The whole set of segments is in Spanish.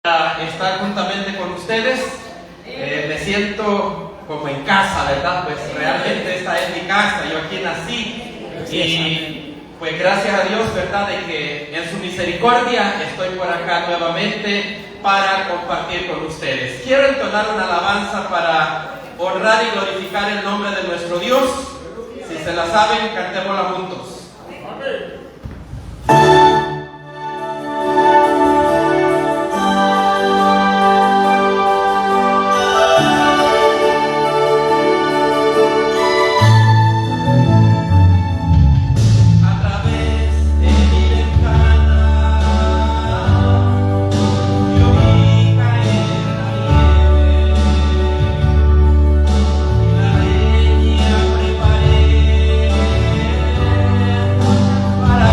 Estar juntamente con ustedes. Me siento como en casa, ¿verdad? Pues realmente esta es mi casa, yo aquí nací y pues gracias a Dios, ¿verdad? De que en su misericordia estoy por acá nuevamente para compartir con ustedes. Quiero entonar una alabanza para honrar y glorificar el nombre de nuestro Dios. Si se la saben, cantémosla juntos. Amén. Para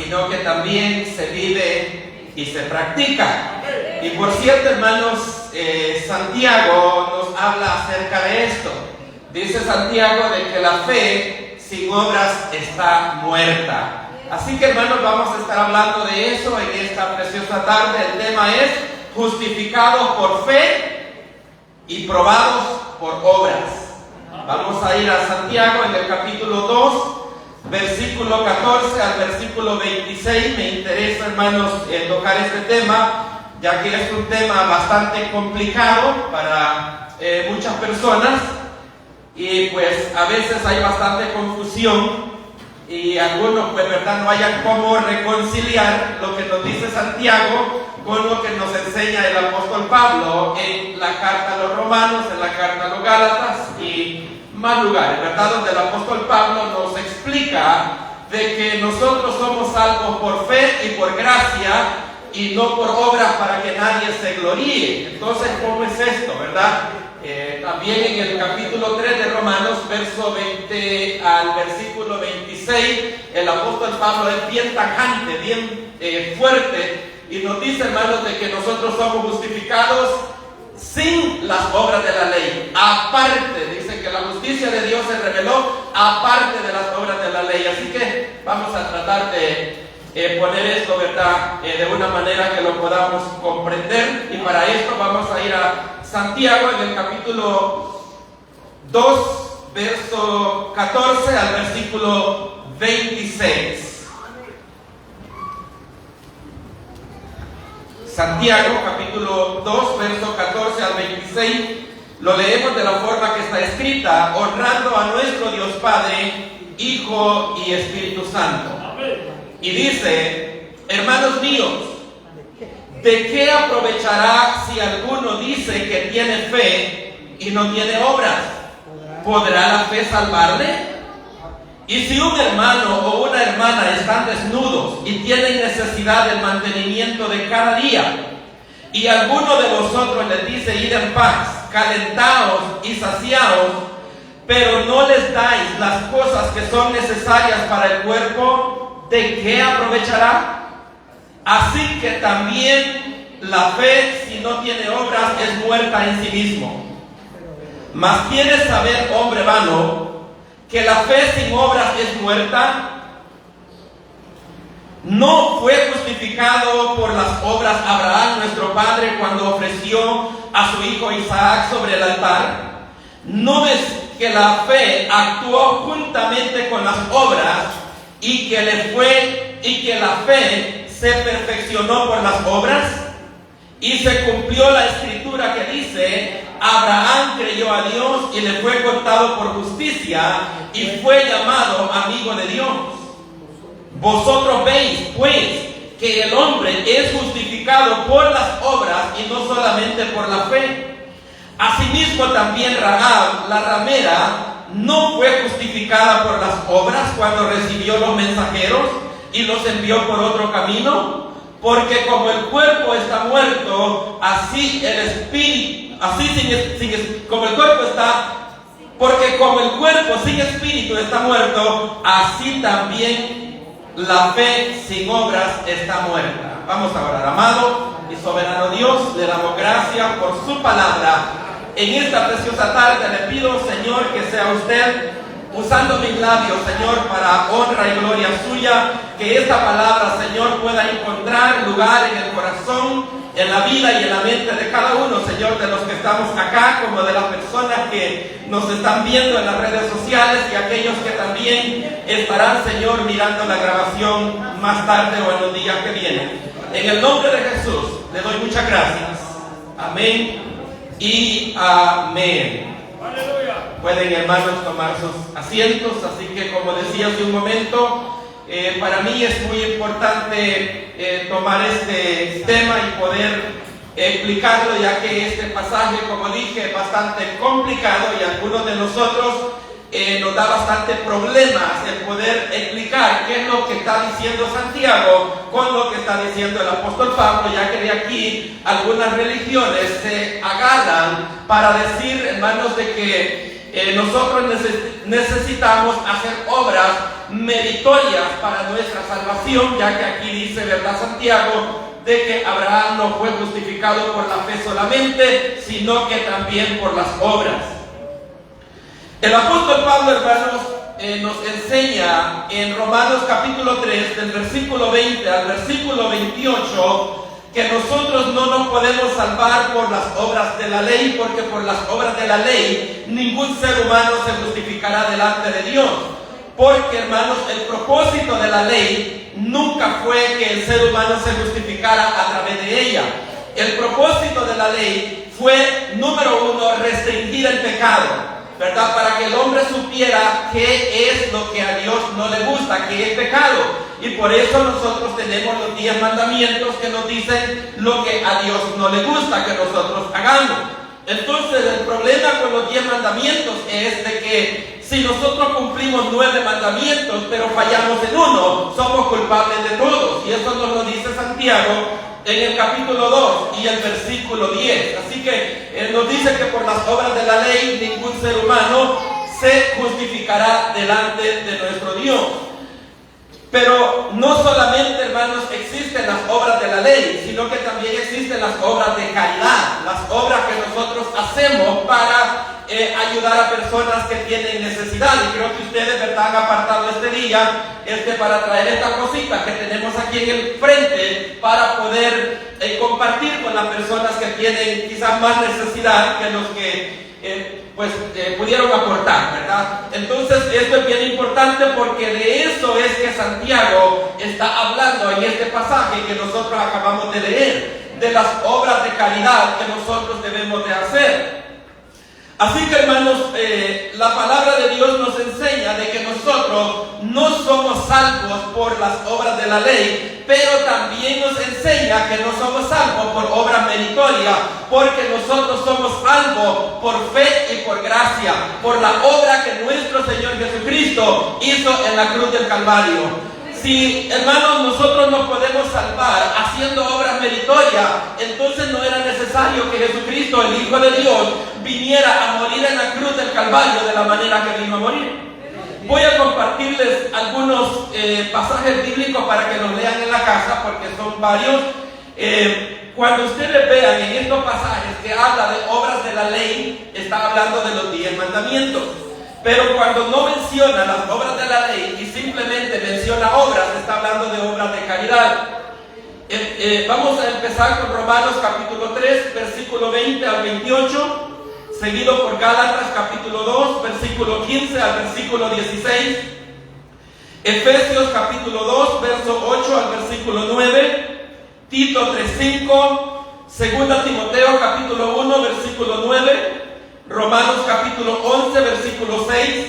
sino que también se vive y se practica. Y por cierto, hermanos, Santiago nos habla acerca de esto. Dice Santiago de que la fe sin obras está muerta. Así que, hermanos, vamos a estar hablando de eso en esta preciosa tarde. El tema es justificados por fe y probados por obras. Vamos a ir a Santiago en el capítulo 2, versículo 14 al versículo 26. Me interesa, hermanos, tocar este tema, ya que es un tema bastante complicado para muchas personas, y pues a veces hay bastante confusión, y algunos, pues, verdad, no hayan cómo reconciliar lo que nos dice Santiago con lo que nos enseña el apóstol Pablo en la carta a los Romanos, en la carta a los Gálatas y más lugares, ¿verdad? Donde el apóstol Pablo nos explica de que nosotros somos salvos por fe y por gracia y no por obras para que nadie se gloríe. Entonces, ¿cómo es esto, verdad? También en el capítulo 3 de Romanos, verso 20 al versículo 26, el apóstol Pablo es bien tajante, bien fuerte, y nos dice, hermanos, de que nosotros somos justificados sin las obras de la ley. Aparte, dice que la justicia de Dios se reveló aparte de las obras de la ley. Así que vamos a tratar de poner esto, ¿verdad?, de una manera que lo podamos comprender. Y para esto vamos a ir a Santiago en el capítulo 2, verso 14 al versículo 26. Santiago, capítulo 2, verso 14 al 26, lo leemos de la forma que está escrita: honrando a nuestro Dios Padre, Hijo y Espíritu Santo. Y dice: hermanos míos, ¿de qué aprovechará si alguno dice que tiene fe y no tiene obras? ¿Podrá la fe salvarle? Y si un hermano o una hermana están desnudos y tienen necesidad del mantenimiento de cada día, y alguno de vosotros les dice: id en paz, calentaos y saciaos, pero no les dais las cosas que son necesarias para el cuerpo, ¿de qué aprovechará? Así que también la fe, si no tiene obras, es muerta en sí mismo. Mas ¿quieres saber, hombre vano, que la fe sin obras es muerta? ¿No fue justificado por las obras Abraham, nuestro padre, cuando ofreció a su hijo Isaac sobre el altar? ¿No ves que la fe actuó juntamente con las obras y que la fe se perfeccionó por las obras? Y se cumplió la escritura que dice: Abraham creyó a Dios y le fue contado por justicia y fue llamado amigo de Dios. Vosotros veis, pues, que el hombre es justificado por las obras y no solamente por la fe. Asimismo también Rahab, la ramera, no fue justificada por las obras cuando recibió los mensajeros y los envió por otro camino, porque como el cuerpo está muerto, así el espíritu, porque como el cuerpo sin espíritu está muerto, así también la fe sin obras está muerta. Vamos a orar. Amado y soberano Dios, le damos gracias por su palabra. En esta preciosa tarde le pido, Señor, que sea usted usando mis labios, Señor, para honra y gloria suya, que esta palabra, Señor, pueda encontrar lugar en el corazón, en la vida y en la mente de cada uno, Señor, de los que estamos acá, como de las personas que nos están viendo en las redes sociales y aquellos que también estarán, Señor, mirando la grabación más tarde o en los días que vienen. En el nombre de Jesús, le doy muchas gracias. Amén y amén. Pueden, hermanos, tomar sus asientos. Así que, como decía hace un momento, para mí es muy importante tomar este tema y poder explicarlo, ya que este pasaje, como dije, es bastante complicado y a algunos de nosotros nos da bastante problemas el poder explicar qué es lo que está diciendo Santiago con lo que está diciendo el apóstol Pablo, ya que de aquí algunas religiones se agarran para decir, hermanos, de que nosotros necesitamos hacer obras meritorias para nuestra salvación, ya que aquí dice, ¿verdad, Santiago?, de que Abraham no fue justificado por la fe solamente, sino que también por las obras. El apóstol Pablo, hermanos, nos enseña en Romanos capítulo 3, del versículo 20 al versículo 28, que nosotros no nos podemos salvar por las obras de la ley, porque por las obras de la ley ningún ser humano se justificará delante de Dios. Porque, hermanos, el propósito de la ley nunca fue que el ser humano se justificara a través de ella. El propósito de la ley fue, número uno, restringir el pecado, ¿verdad? Para que el hombre supiera qué es lo que a Dios no le gusta, qué es pecado. Y por eso nosotros tenemos los 10 mandamientos que nos dicen lo que a Dios no le gusta que nosotros hagamos. Entonces, el problema con los 10 mandamientos es de que si nosotros cumplimos 9 mandamientos, pero fallamos en uno, somos culpables de todos. Y eso nos lo dice Santiago en el capítulo 2 y el versículo 10. Así que nos dice que por las obras de la ley ningún ser humano se justificará delante de nuestro Dios. Pero no solamente, hermanos, existen las obras de la ley, sino que también existen las obras de caridad, las obras que nosotros hacemos para ayudar a personas que tienen necesidad. Y creo que ustedes, ¿verdad?, han apartado este día para traer esta cosita que tenemos aquí en el frente para poder compartir con las personas que tienen quizás más necesidad que los que pudieron aportar, ¿verdad? Entonces esto es bien importante porque de eso es que Santiago está hablando en este pasaje que nosotros acabamos de leer, de las obras de caridad que nosotros debemos de hacer. Así que, hermanos, la palabra de Dios nos enseña de que nosotros no somos salvos por las obras de la ley, pero también nos enseña que no somos salvos por obras meritorias, porque nosotros somos salvos por fe y por gracia, por la obra que nuestro Señor Jesucristo hizo en la cruz del Calvario. Si, hermanos, nosotros nos podemos salvar haciendo obras meritorias, entonces no era necesario que Jesucristo, el Hijo de Dios, viniera a morir en la cruz del Calvario de la manera que vino a morir. Voy a compartirles algunos pasajes bíblicos para que los lean en la casa, porque son varios. Cuando ustedes vean en estos pasajes que habla de obras de la ley, está hablando de los 10 mandamientos. Pero cuando no menciona las obras de la ley y simplemente menciona obras, está hablando de obras de caridad. Vamos a empezar con Romanos capítulo 3, versículo 20 al 28, seguido por Gálatas capítulo 2, versículo 15 al versículo 16, Efesios capítulo 2, verso 8 al versículo 9, Tito 3:5, Segunda Timoteo capítulo 1, versículo 9, Romanos capítulo 11, versículo 6,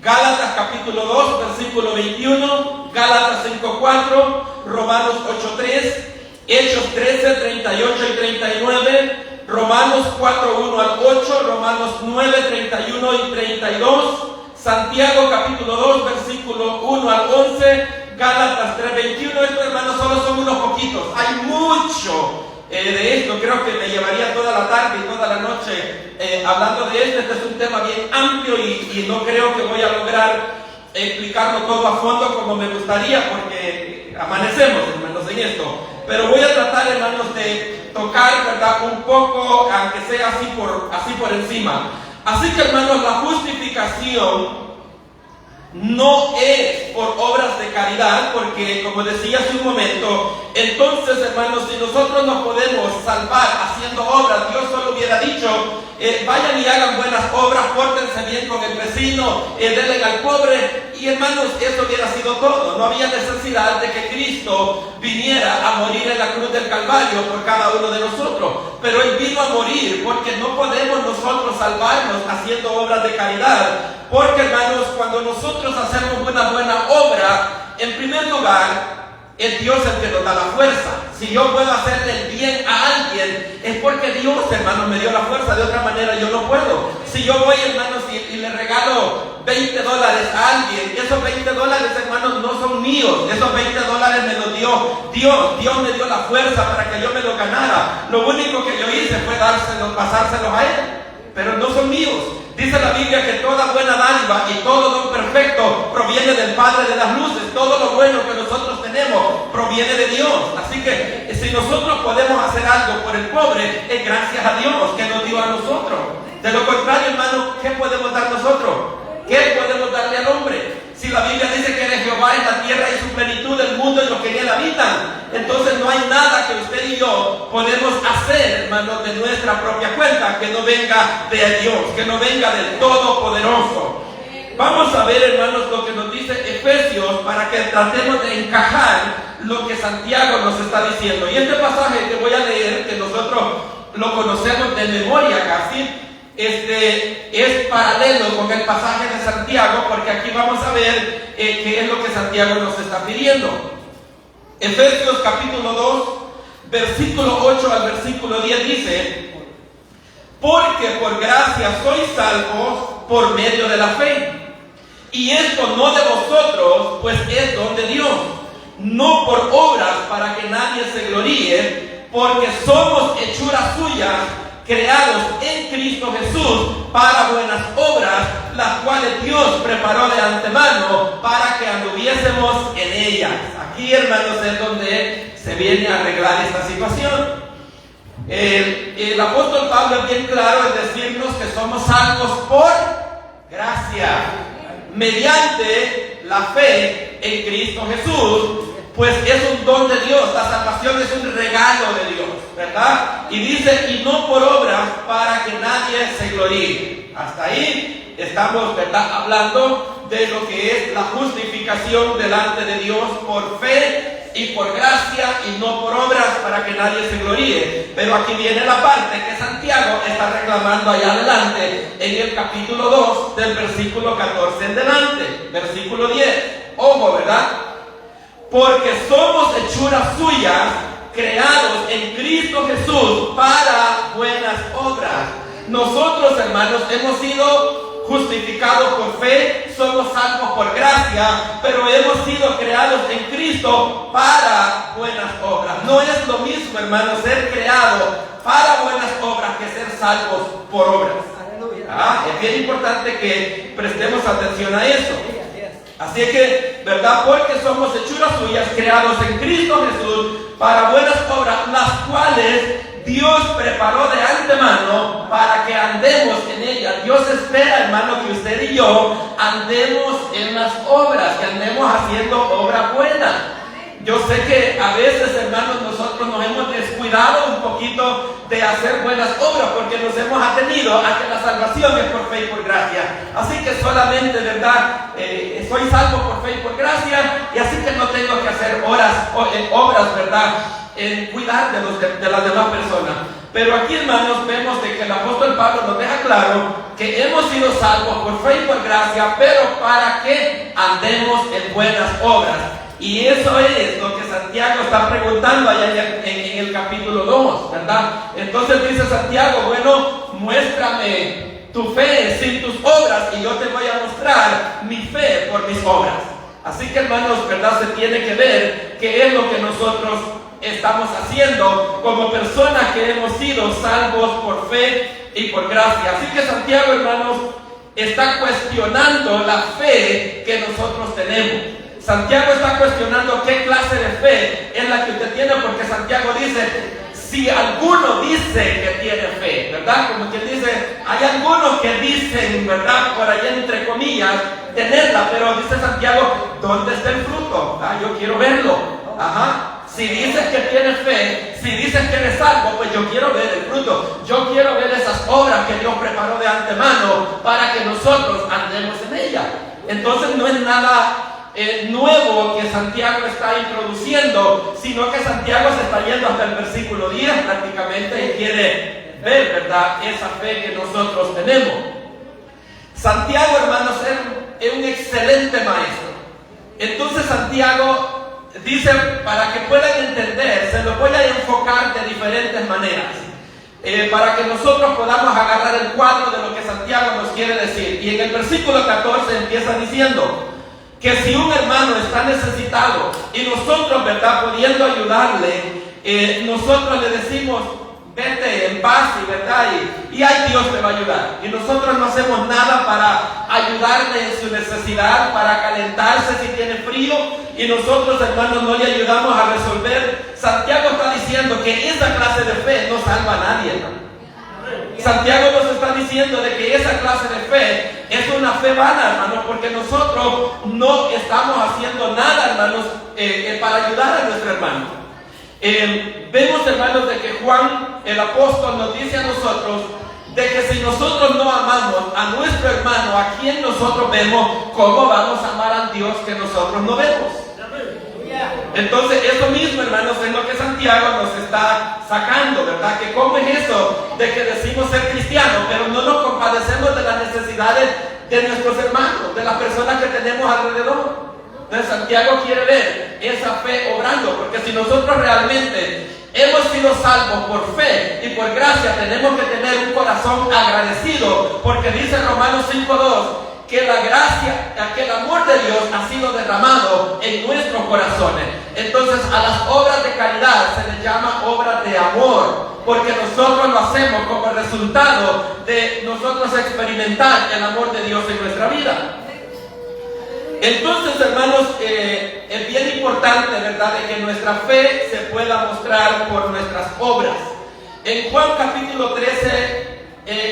Gálatas capítulo 2, versículo 21, Gálatas 5:4, Romanos 8:3, Hechos 13, 38 y 39, Romanos 4:1 al 8, Romanos 9, 31 y 32, Santiago capítulo 2, versículo 1 al 11, Gálatas 3:21. Estos, hermanos, solo son unos poquitos. Hay mucho de esto. Creo que me llevaría toda la tarde y toda la noche hablando de esto. Este es un tema bien amplio y no creo que voy a lograr explicarlo todo a fondo como me gustaría, porque amanecemos, hermanos, en esto. Pero voy a tratar, hermanos, de tocar, ¿verdad?, un poco, aunque sea así por encima. Así que, hermanos, la justificación no es por obras de caridad, porque, como decía hace un momento, entonces, hermanos, si nosotros nos podemos salvar haciendo obras, Dios solo hubiera dicho, vayan y hagan buenas obras, pórtense bien con el vecino, denle al pobre, y, hermanos, eso hubiera sido todo. No había necesidad de que Cristo viniera a morir en la cruz del Calvario por cada uno de nosotros, pero Él vino a morir porque no podemos nosotros salvarnos haciendo obras de caridad. Porque, hermanos, cuando nosotros hacemos una buena obra, en primer lugar, es Dios el que nos da la fuerza. Si yo puedo hacerle el bien a alguien, es porque Dios, hermanos, me dio la fuerza. De otra manera yo no puedo. Si yo voy, hermanos, y le regalo $20 a alguien, esos $20, hermanos, no son míos. Esos $20 me los dio Dios. Dios me dio la fuerza para que yo me lo ganara. Lo único que yo hice fue pasárselos a Él, pero no son míos. Dice la Biblia que toda buena dádiva y todo don perfecto proviene del Padre de las luces. Todo lo bueno que nosotros tenemos proviene de Dios. Así que si nosotros podemos hacer algo por el pobre, es gracias a Dios que nos dio a nosotros. De lo contrario, hermano, ¿qué podemos dar nosotros? ¿Qué podemos darle al hombre? Si la Biblia dice que de Jehová es la tierra y su plenitud, el mundo y los que en él habitan, entonces no hay nada que usted y yo podemos hacer, hermanos, de nuestra propia cuenta, que no venga de Dios, que no venga del Todopoderoso. Vamos a ver, hermanos, lo que nos dice Efesios para que tratemos de encajar lo que Santiago nos está diciendo. Y este pasaje que voy a leer, que nosotros lo conocemos de memoria casi, es paralelo con el pasaje de Santiago, porque aquí vamos a ver qué es lo que Santiago nos está pidiendo. Efesios capítulo 2, versículo 8 al versículo 10 dice: porque por gracia sois salvos por medio de la fe, y esto no de vosotros, pues es don de Dios, no por obras para que nadie se gloríe, porque somos hechuras suyas, creados en Cristo Jesús para buenas obras, las cuales Dios preparó de antemano para que anduviésemos en ellas. Aquí, hermanos, es donde se viene a arreglar esta situación. El apóstol Pablo es bien claro en decirnos que somos salvos por gracia, mediante la fe en Cristo Jesús. Pues es un don de Dios, la salvación es un regalo de Dios, ¿verdad? Y dice, y no por obras para que nadie se gloríe. Hasta ahí estamos, ¿verdad?, hablando de lo que es la justificación delante de Dios por fe y por gracia, y no por obras para que nadie se gloríe. Pero aquí viene la parte que Santiago está reclamando allá adelante, en el capítulo 2, del versículo 14 en delante, versículo 10. Ojo, ¿verdad? Porque somos hechuras suyas, creados en Cristo Jesús para buenas obras. Nosotros, hermanos, hemos sido justificados por fe, somos salvos por gracia, pero hemos sido creados en Cristo para buenas obras. No es lo mismo, hermanos, ser creado para buenas obras que ser salvos por obras. Es bien importante que prestemos atención a eso. Así que, ¿verdad? Porque somos hechuras suyas, creados en Cristo Jesús para buenas obras, las cuales Dios preparó de antemano para que andemos en ellas. Dios espera, hermano, que usted y yo andemos en las obras, que andemos haciendo obra buena. Yo sé que a veces, hermanos, nosotros nos hemos descuidado un poquito de hacer buenas obras porque nos hemos atenido a que la salvación es por fe y por gracia. Así que solamente, ¿verdad? Soy salvo por fe y por gracia, y así que no tengo que hacer obras, ¿verdad?, en cuidar de las demás personas. Pero aquí, hermanos, vemos de que el apóstol Pablo nos deja claro que hemos sido salvos por fe y por gracia, pero para que andemos en buenas obras. Y eso es lo que Santiago está preguntando allá en el capítulo 2, ¿verdad? Entonces dice Santiago, bueno, muéstrame tu fe sin tus obras y yo te voy a mostrar mi fe por mis obras. Así que, hermanos, ¿verdad? Se tiene que ver qué es lo que nosotros estamos haciendo como personas que hemos sido salvos por fe y por gracia. Así que Santiago, hermanos, está cuestionando la fe que nosotros tenemos. Santiago está cuestionando qué clase de fe es la que usted tiene, porque Santiago dice, si alguno dice que tiene fe, ¿verdad? Como quien dice, hay algunos que dicen, ¿verdad?, por ahí entre comillas, tenerla, pero dice Santiago, ¿dónde está el fruto? Yo quiero verlo. Si dices que tienes fe, si dices que eres salvo, pues yo quiero ver el fruto. Yo quiero ver esas obras que Dios preparó de antemano para que nosotros andemos en ellas. Entonces no es nada nuevo que Santiago está introduciendo, sino que Santiago se está yendo hasta el versículo 10 prácticamente y quiere ver, ¿verdad?, esa fe que nosotros tenemos. Santiago, hermanos, es un excelente maestro. Entonces Santiago dice, para que puedan entender, se lo voy a enfocar de diferentes maneras, para que nosotros podamos agarrar el cuadro de lo que Santiago nos quiere decir. Y en el versículo 14 empieza diciendo que si un hermano está necesitado y nosotros, ¿verdad?, pudiendo ayudarle, nosotros le decimos, vete en paz y verdad y ahí Dios te va a ayudar. Y nosotros no hacemos nada para ayudarle en su necesidad, para calentarse si tiene frío, y nosotros, hermanos, no le ayudamos a resolver. Santiago está diciendo que esa clase de fe no salva a nadie, hermano. Santiago nos está diciendo de que esa clase de fe es una fe vana, hermanos, porque nosotros no estamos haciendo nada, hermanos, para ayudar a nuestro hermano. Vemos, hermanos, de que Juan, el apóstol, nos dice a nosotros de que si nosotros no amamos a nuestro hermano, a quien nosotros vemos, ¿cómo vamos a amar al Dios que nosotros no vemos? Entonces, eso mismo, hermanos, es lo que Santiago nos está sacando, ¿verdad? Que cómo es eso de que decimos ser cristianos, pero no nos compadecemos de las necesidades de nuestros hermanos, de las personas que tenemos alrededor. Entonces, Santiago quiere ver esa fe obrando, porque si nosotros realmente hemos sido salvos por fe y por gracia, tenemos que tener un corazón agradecido, porque dice Romanos 5:2 que la gracia, que el amor de Dios ha sido derramado en nuestros corazones. Entonces, a las obras de caridad se les llama obras de amor, porque nosotros lo hacemos como resultado de nosotros experimentar el amor de Dios en nuestra vida. Entonces, hermanos, es bien importante, ¿verdad?, de que nuestra fe se pueda mostrar por nuestras obras. En Juan capítulo 13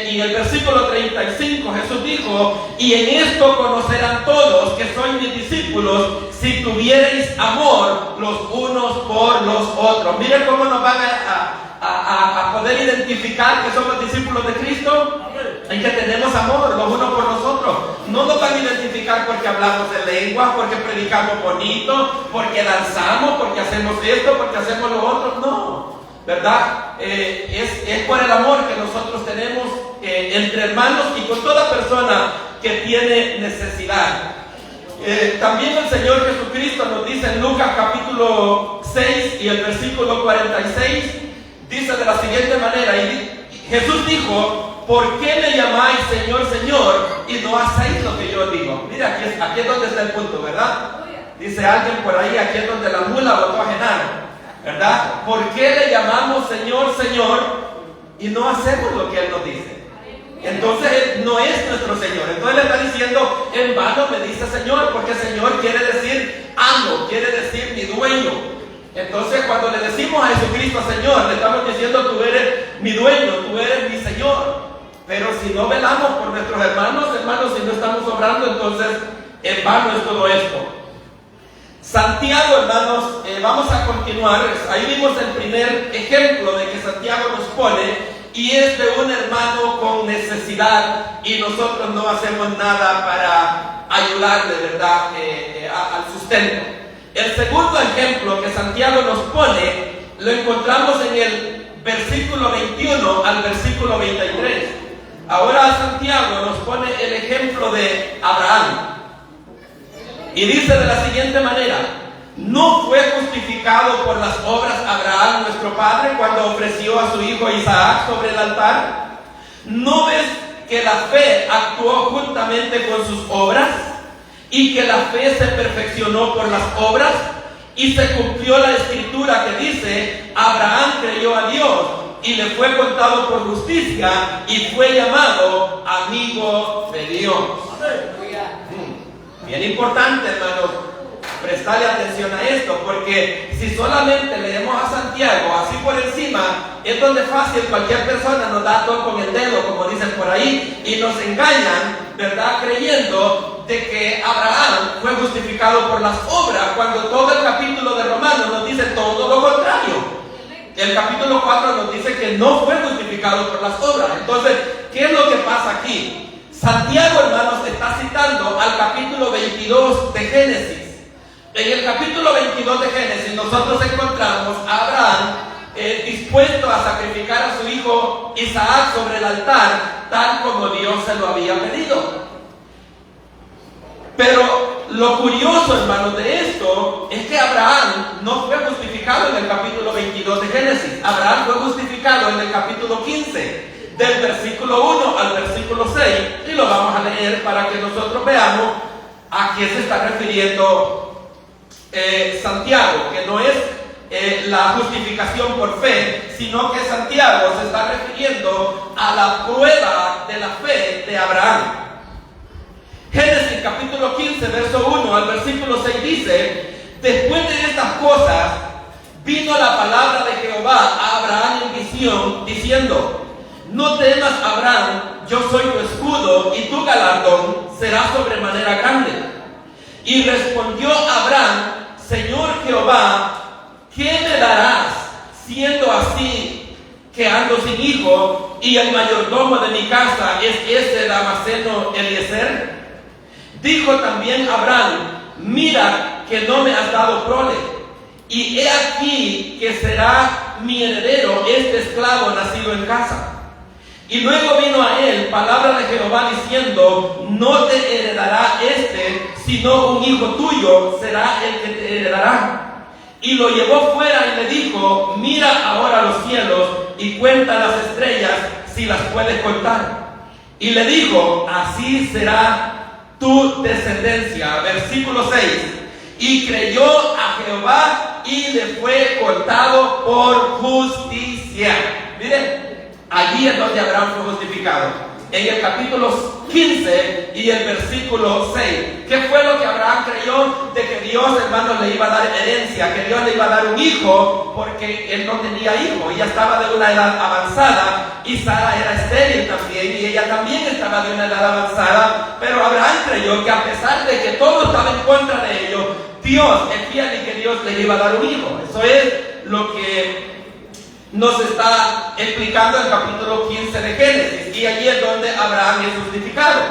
y el versículo 35, Jesús dijo: y en esto conocerán todos que sois mis discípulos, si tuviereis amor los unos por los otros. Miren cómo nos van a poder identificar que somos discípulos de Cristo, en que tenemos amor los unos por los otros. No nos van a identificar porque hablamos en lengua, porque predicamos bonito, porque danzamos, porque hacemos esto, porque hacemos lo otro. No, ¿verdad? Es por el amor que nosotros tenemos entre hermanos y con toda persona que tiene necesidad. También el Señor Jesucristo nos dice en Lucas capítulo 6 y el versículo 46, dice de la siguiente manera: y Jesús dijo: ¿por qué me llamáis Señor, Señor, y no hacéis lo que yo digo? Mira, aquí es donde está el punto, ¿verdad? Dice alguien por ahí, aquí es donde la mula botó a Genaro, ¿verdad? ¿Por qué le llamamos Señor, Señor, y no hacemos lo que Él nos dice? Entonces Él no es nuestro Señor. Entonces le está diciendo: en vano me dice Señor, porque Señor quiere decir amo, quiere decir mi dueño. Entonces, cuando le decimos a Jesucristo Señor, le estamos diciendo: tú eres mi dueño, tú eres mi Señor. Pero si no velamos por nuestros hermanos, si no estamos obrando, entonces en vano es todo esto. Santiago, hermanos, vamos a continuar. Ahí vimos el primer ejemplo de que Santiago nos pone, y es de un hermano con necesidad, y nosotros no hacemos nada para ayudarle, ¿verdad?, al sustento. El segundo ejemplo que Santiago nos pone lo encontramos en el versículo 21 al versículo 23. Ahora Santiago nos pone el ejemplo de Abraham. Y dice de la siguiente manera: ¿no fue justificado por las obras Abraham nuestro padre cuando ofreció a su hijo Isaac sobre el altar? ¿No ves que la fe actuó juntamente con sus obras? Y que la fe se perfeccionó por las obras, y se cumplió la escritura que dice: Abraham creyó a Dios y le fue contado por justicia, y fue llamado amigo de Dios. Bien importante, hermanos, prestarle atención a esto, porque si solamente leemos a Santiago así por encima, es donde fácil cualquier persona nos da todo con el dedo, como dicen por ahí, y nos engañan, ¿verdad?, creyendo de que Abraham fue justificado por las obras, cuando todo el capítulo de Romanos nos dice todo lo contrario. El capítulo 4 nos dice que no fue justificado por las obras. Entonces, ¿qué es lo que pasa aquí? Santiago, hermanos, está citando al capítulo 22 de Génesis. En el capítulo 22 de Génesis nosotros encontramos a Abraham dispuesto a sacrificar a su hijo Isaac sobre el altar, tal como Dios se lo había pedido. Pero lo curioso, hermanos, de esto es que Abraham no fue justificado en el capítulo 22 de Génesis. Abraham fue justificado en el capítulo 15, del versículo 1 al versículo 6, y lo vamos a leer para que nosotros veamos a qué se está refiriendo Santiago, que no es la justificación por fe, sino que Santiago se está refiriendo a la prueba de la fe de Abraham. Génesis capítulo 15, verso 1 al versículo 6 dice: después de estas cosas vino la palabra de Jehová a Abraham en visión, diciendo: no temas, Abraham, yo soy tu escudo y tu galardón será sobremanera grande. Y respondió Abraham: Señor Jehová, ¿qué me darás, siendo así que ando sin hijo, y el mayordomo de mi casa es ese Damaseno Eliezer? Dijo también Abraham: mira que no me has dado prole, y he aquí que será mi heredero este esclavo nacido en casa. Y luego vino a él palabra de Jehová diciendo: no te heredará este, sino un hijo tuyo será el que te heredará. Y lo llevó fuera y le dijo: mira ahora los cielos y cuenta las estrellas, si las puedes contar. Y le dijo: así será tu descendencia. Versículo 6. Y creyó a Jehová y le fue contado por justicia. Miren, allí es donde Abraham fue justificado. En el capítulo 15 y el versículo 6. ¿Qué fue lo que Abraham creyó? De que Dios, hermanos, le iba a dar herencia, que Dios le iba a dar un hijo, porque él no tenía hijo, ella estaba de una edad avanzada, y Sara era estéril también, y ella también estaba de una edad avanzada. Pero Abraham creyó que a pesar de que todo estaba en contra de ellos, Dios es fiel y que Dios le iba a dar un hijo. Eso es lo que nos está explicando el capítulo 15 de Génesis, y allí es donde Abraham es justificado.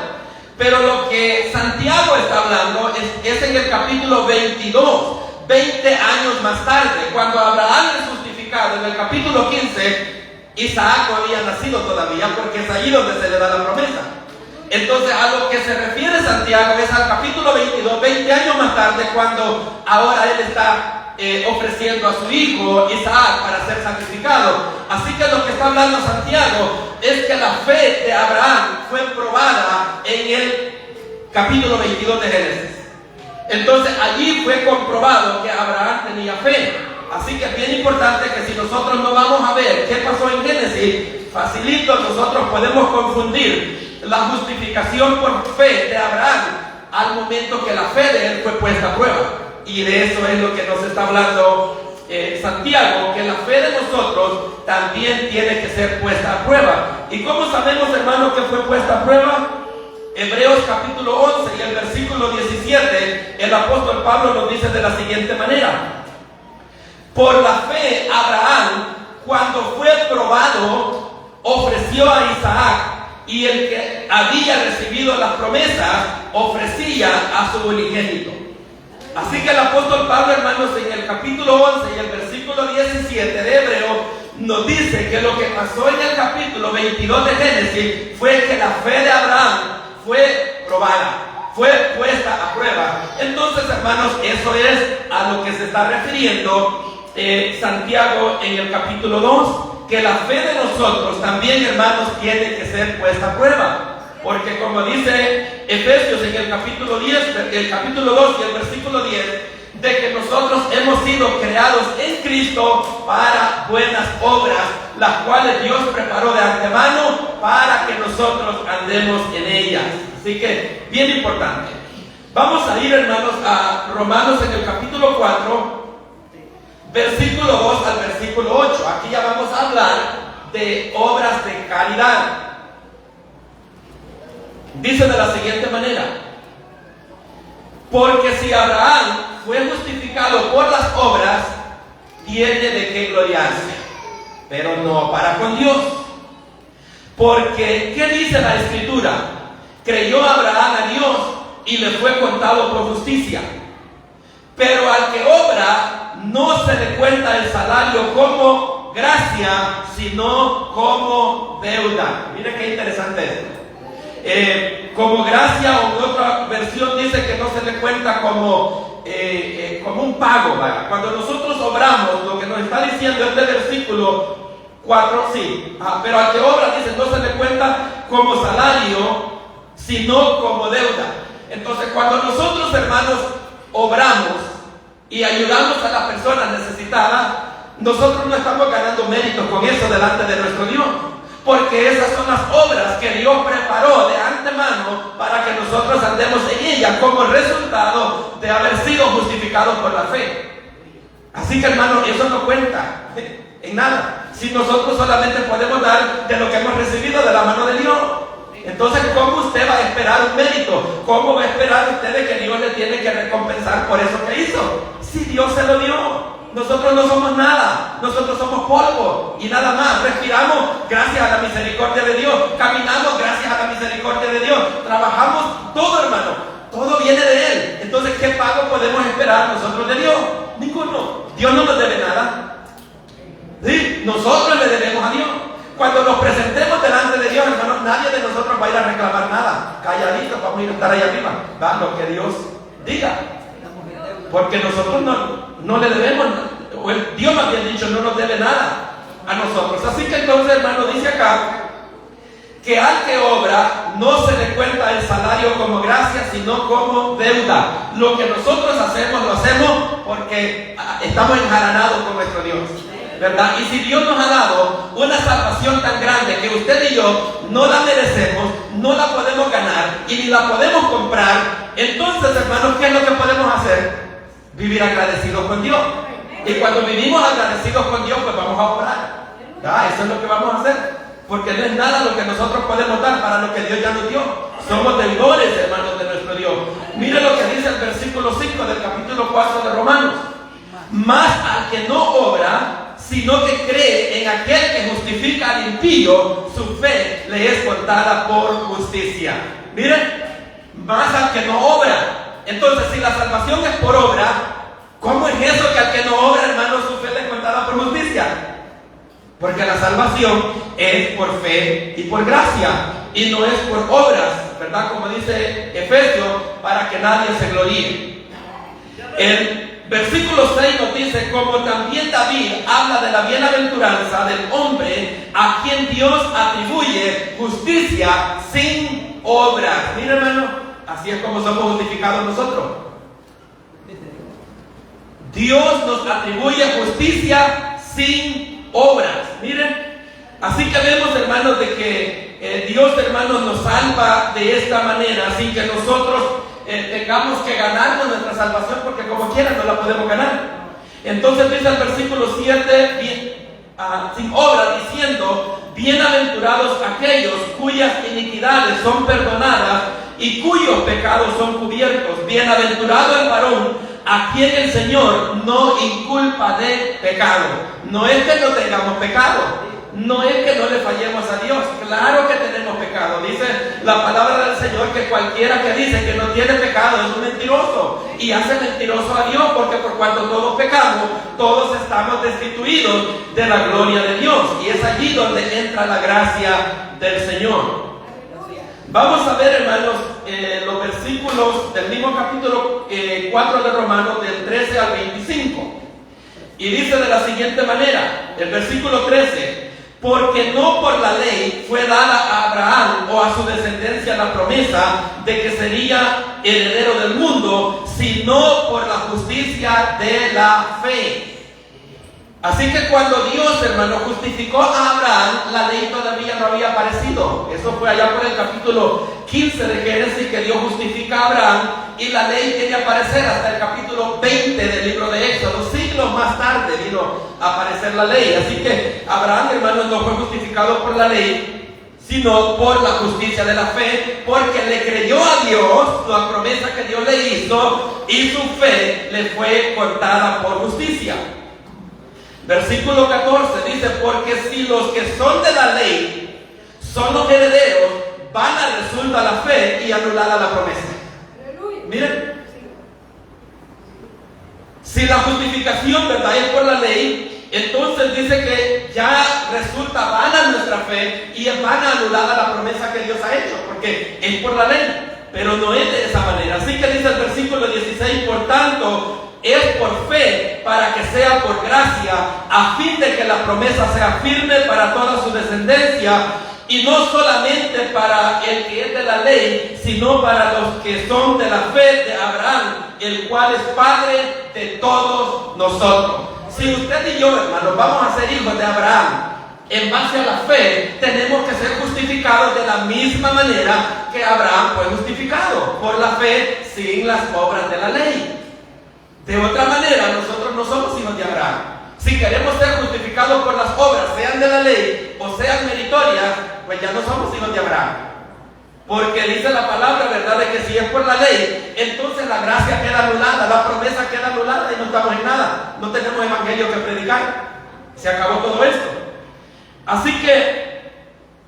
Pero lo que Santiago está hablando es en el capítulo 22, 20 años más tarde, cuando Abraham es justificado. En el capítulo 15, Isaac no había nacido todavía, porque es allí donde se le da la promesa. Entonces, a lo que se refiere Santiago es al capítulo 22, 20 años más tarde, cuando ahora él está ofreciendo a su hijo Isaac para ser sacrificado. Así que lo que está hablando Santiago es que la fe de Abraham fue probada en el capítulo 22 de Génesis. Entonces allí fue comprobado que Abraham tenía fe. Así que es bien importante que si nosotros no vamos a ver qué pasó en Génesis, facilito nosotros podemos confundir la justificación por fe de Abraham al momento que la fe de él fue puesta a prueba. Y de eso es lo que nos está hablando Santiago, que la fe de nosotros también tiene que ser puesta a prueba. ¿Y cómo sabemos, hermano, que fue puesta a prueba? Hebreos capítulo 11 y el versículo 17, el apóstol Pablo nos dice de la siguiente manera: por la fe Abraham, cuando fue probado, ofreció a Isaac, y el que había recibido las promesas ofrecía a su unigénito. Así que el apóstol Pablo, hermanos, en el capítulo 11 y el versículo 17 de Hebreo, nos dice que lo que pasó en el capítulo 22 de Génesis fue que la fe de Abraham fue probada, fue puesta a prueba. Entonces, hermanos, eso es a lo que se está refiriendo Santiago en el capítulo 2, que la fe de nosotros también, hermanos, tiene que ser puesta a prueba. Porque como dice Efesios en el capítulo 10, el capítulo 2 y el versículo 10, de que nosotros hemos sido creados en Cristo para buenas obras, las cuales Dios preparó de antemano para que nosotros andemos en ellas. Así que, bien importante. Vamos a ir, hermanos, a Romanos en el capítulo 4, versículo 2 al versículo 8. Aquí ya vamos a hablar de obras de caridad. Dice de la siguiente manera: porque si Abraham fue justificado por las obras, tiene de qué gloriarse, pero no para con Dios. Porque, ¿qué dice la Escritura? Creyó Abraham a Dios y le fue contado por justicia. Pero al que obra, no se le cuenta el salario como gracia, sino como deuda. Mire qué interesante esto. Como gracia, o en otra versión dice que no se le cuenta como un pago, ¿vale? Cuando nosotros obramos, lo que nos está diciendo este versículo 4, sí, pero al que obra, dice, no se le cuenta como salario, sino como deuda. Entonces, cuando nosotros, hermanos, obramos y ayudamos a la persona necesitada, Nosotros no estamos ganando méritos con eso delante de nuestro Dios, porque esas son las obras que Dios preparó de antemano para que nosotros andemos en ellas como resultado de haber sido justificados por la fe. Así que, hermano, eso no cuenta en nada si nosotros solamente podemos dar de lo que hemos recibido de la mano de Dios. Entonces, ¿cómo usted va a esperar un mérito? ¿Cómo va a esperar usted de que Dios le tiene que recompensar por eso que hizo? Si Dios se lo dio. Nosotros no somos nada, nosotros somos polvo y nada más. Respiramos gracias a la misericordia de Dios, caminamos gracias a la misericordia de Dios, trabajamos, todo, hermano, todo viene de Él. Entonces, ¿qué pago podemos esperar nosotros de Dios? Ninguno. Dios no nos debe nada. ¿Sí? Nosotros le debemos a Dios. Cuando nos presentemos delante de Dios, hermanos, nadie de nosotros va a ir a reclamar nada. Calladitos, vamos a ir a estar ahí arriba. Va lo que Dios diga. Porque nosotros no le debemos, o Dios más bien dicho, no nos debe nada a nosotros. Así que entonces, hermano, dice acá que al que obra no se le cuenta el salario como gracia, sino como deuda. Lo que nosotros hacemos, lo hacemos porque estamos enjaranados con nuestro Dios, ¿verdad? Y si Dios nos ha dado una salvación tan grande que usted y yo no la merecemos, no la podemos ganar y ni la podemos comprar, entonces, hermanos, ¿qué es lo que podemos hacer? Vivir agradecidos con Dios. Y cuando vivimos agradecidos con Dios, pues vamos a orar. Eso es lo que vamos a hacer. Porque no es nada lo que nosotros podemos dar para lo que Dios ya nos dio. Somos deudores, hermanos, de nuestro Dios. Mire lo que dice el versículo 5 del capítulo 4 de Romanos. Mas al que no obra, sino que cree en aquel que justifica al impío, su fe le es contada por justicia. Miren, más al que no obra. Entonces, si la salvación es por obra, ¿cómo es eso que al que no obra, hermano, su fe le es contada por justicia? Porque la salvación es por fe y por gracia, y no es por obras, ¿verdad? Como dice Efesios, para que nadie se gloríe. El versículo 6 nos dice, como también David habla de la bienaventuranza del hombre a quien Dios atribuye justicia sin obras. Mira, hermano, así es como somos justificados nosotros. Dios nos atribuye justicia sin obras. Miren, así que vemos, hermanos, de que Dios, hermanos, nos salva de esta manera, sin que nosotros tengamos que ganarnos nuestra salvación, porque como quiera no la podemos ganar. Entonces dice el versículo 7, sin obras, diciendo, bienaventurados aquellos cuyas iniquidades son perdonadas y cuyos pecados son cubiertos. Bienaventurado el varón a quien el Señor no inculpa de pecado. No es que no tengamos pecado, no es que no le fallemos a Dios. Claro que tenemos pecado. Dice la palabra del Señor que cualquiera que dice que no tiene pecado es un mentiroso y hace mentiroso a Dios, porque por cuanto todos pecamos, todos estamos destituidos de la gloria de Dios, y es allí donde entra la gracia del Señor. Vamos a ver, hermanos, los versículos del mismo capítulo 4 de Romanos, del 13 al 25. Y dice de la siguiente manera, el versículo 13: porque no por la ley fue dada a Abraham o a su descendencia la promesa de que sería heredero del mundo, sino por la justicia de la fe. Así que cuando Dios, hermano, justificó a Abraham, la ley todavía no había aparecido. Eso fue allá por el capítulo 15 de Génesis, que Dios justifica a Abraham, y la ley tiene que aparecer hasta el capítulo 20 del libro de Éxodo. Siglos más tarde vino a aparecer la ley. Así que Abraham, hermano, no fue justificado por la ley, sino por la justicia de la fe, porque le creyó a Dios la promesa que Dios le hizo, y su fe le fue contada por justicia. Versículo 14 dice: porque si los que son de la ley son los herederos, vana resulta la fe y anulada la promesa. Miren, si la justificación, ¿verdad?, es por la ley, entonces dice que ya resulta vana nuestra fe y es vana anulada la promesa que Dios ha hecho, porque es por la ley, pero no es de esa manera. Así que dice el versículo 16: por tanto, es por fe, para que sea por gracia, a fin de que la promesa sea firme para toda su descendencia, y no solamente para el que es de la ley, sino para los que son de la fe de Abraham, el cual es Padre de todos nosotros. Si usted y yo, hermanos, vamos a ser hijos de Abraham en base a la fe, tenemos que ser justificados de la misma manera que Abraham fue justificado, por la fe sin las obras de la ley. De otra manera, nosotros no somos hijos de Abraham. Si queremos ser justificados por las obras, sean de la ley o sean meritorias, pues ya no somos hijos de Abraham. Porque dice la palabra, ¿verdad?, de que si es por la ley, entonces la gracia queda anulada, la promesa queda anulada y no estamos en nada. No tenemos evangelio que predicar. Se acabó todo esto. Así que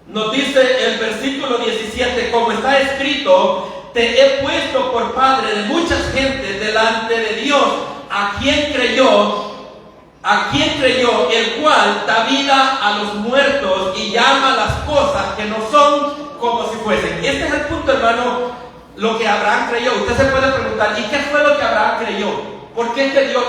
nos dice el versículo 17, como está escrito, te he puesto por padre de muchas gentes delante de Dios, a quien creyó, el cual da vida a los muertos y llama las cosas que no son como si fuesen. Y este es el punto, hermano, lo que Abraham creyó. Usted se puede preguntar, ¿y qué fue lo que Abraham creyó? ¿Por qué es que Dios